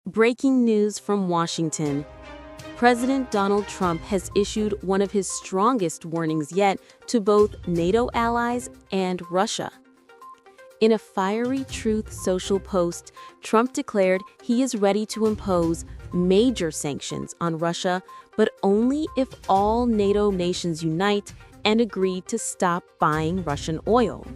Breaking news from Washington. President Donald Trump has issued one of his strongest warnings yet to both NATO allies and Russia. In a fiery Truth Social post, Trump declared he is ready to impose major sanctions on Russia, but only if all NATO nations unite and agree to stop buying Russian oil.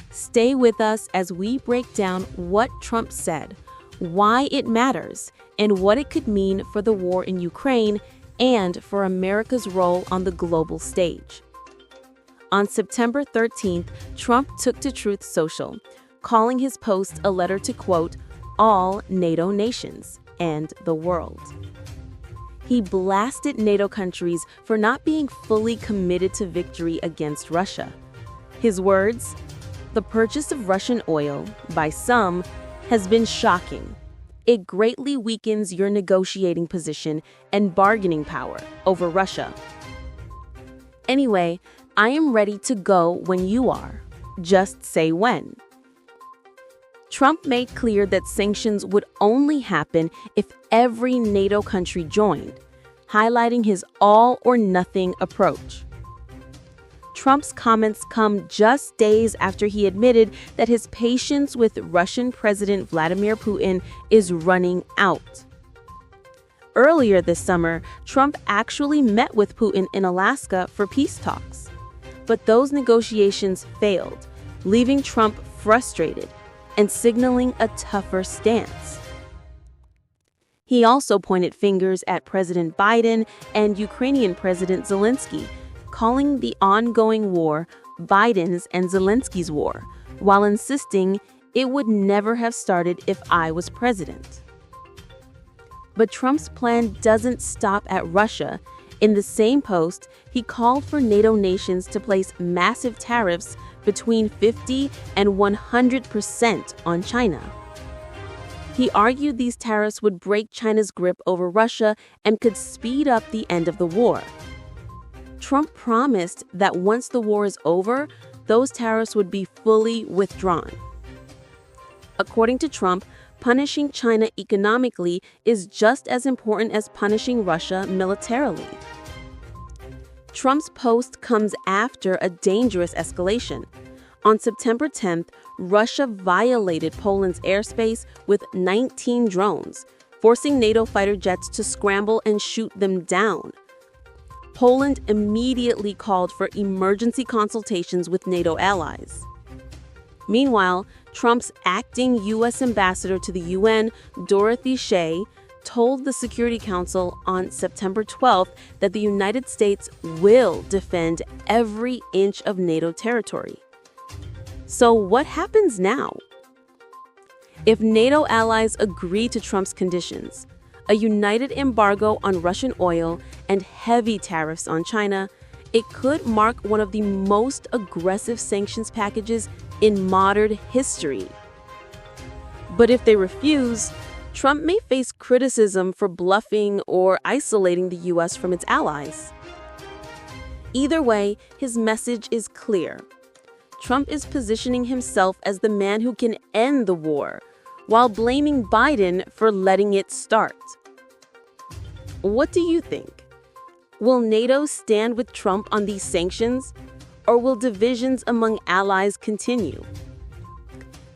Stay with us as we break down what Trump said, why it matters, and what it could mean for the war in Ukraine and for America's role on the global stage. On September 13th, Trump took to Truth Social, calling his post a letter to, quote, all NATO nations and the world. He blasted NATO countries for not being fully committed to victory against Russia. His words, "The purchase of Russian oil, by some, has been shocking. It greatly weakens your negotiating position and bargaining power over Russia. Anyway, I am ready to go when you are. Just say when." Trump made clear that sanctions would only happen if every NATO country joined, highlighting his all-or-nothing approach. Trump's comments come just days after he admitted that his patience with Russian President Vladimir Putin is running out. Earlier this summer, Trump actually met with Putin in Alaska for peace talks. But those negotiations failed, leaving Trump frustrated and signaling a tougher stance. He also pointed fingers at President Biden and Ukrainian President Zelensky, calling the ongoing war Biden's and Zelensky's war, while insisting it would never have started if I was president. But Trump's plan doesn't stop at Russia. In the same post, he called for NATO nations to place massive tariffs between 50 and 100% on China. He argued these tariffs would break China's grip over Russia and could speed up the end of the war. Trump promised that once the war is over, those tariffs would be fully withdrawn. According to Trump, punishing China economically is just as important as punishing Russia militarily. Trump's post comes after a dangerous escalation. On September 10th, Russia violated Poland's airspace with 19 drones, forcing NATO fighter jets to scramble and shoot them down. Poland immediately called for emergency consultations with NATO allies. Meanwhile, Trump's acting U.S. ambassador to the UN, Dorothy Shea, told the Security Council on September 12th that the United States will defend every inch of NATO territory. So what happens now? If NATO allies agree to Trump's conditions, a united embargo on Russian oil, and heavy tariffs on China, it could mark one of the most aggressive sanctions packages in modern history. But if they refuse, Trump may face criticism for bluffing or isolating the U.S. from its allies. Either way, his message is clear. Trump is positioning himself as the man who can end the war, while blaming Biden for letting it start. What do you think? Will NATO stand with Trump on these sanctions, or will divisions among allies continue?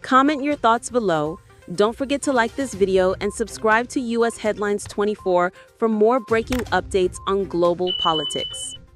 Comment your thoughts below. Don't forget to like this video and subscribe to US Headlines 24 for more breaking updates on global politics.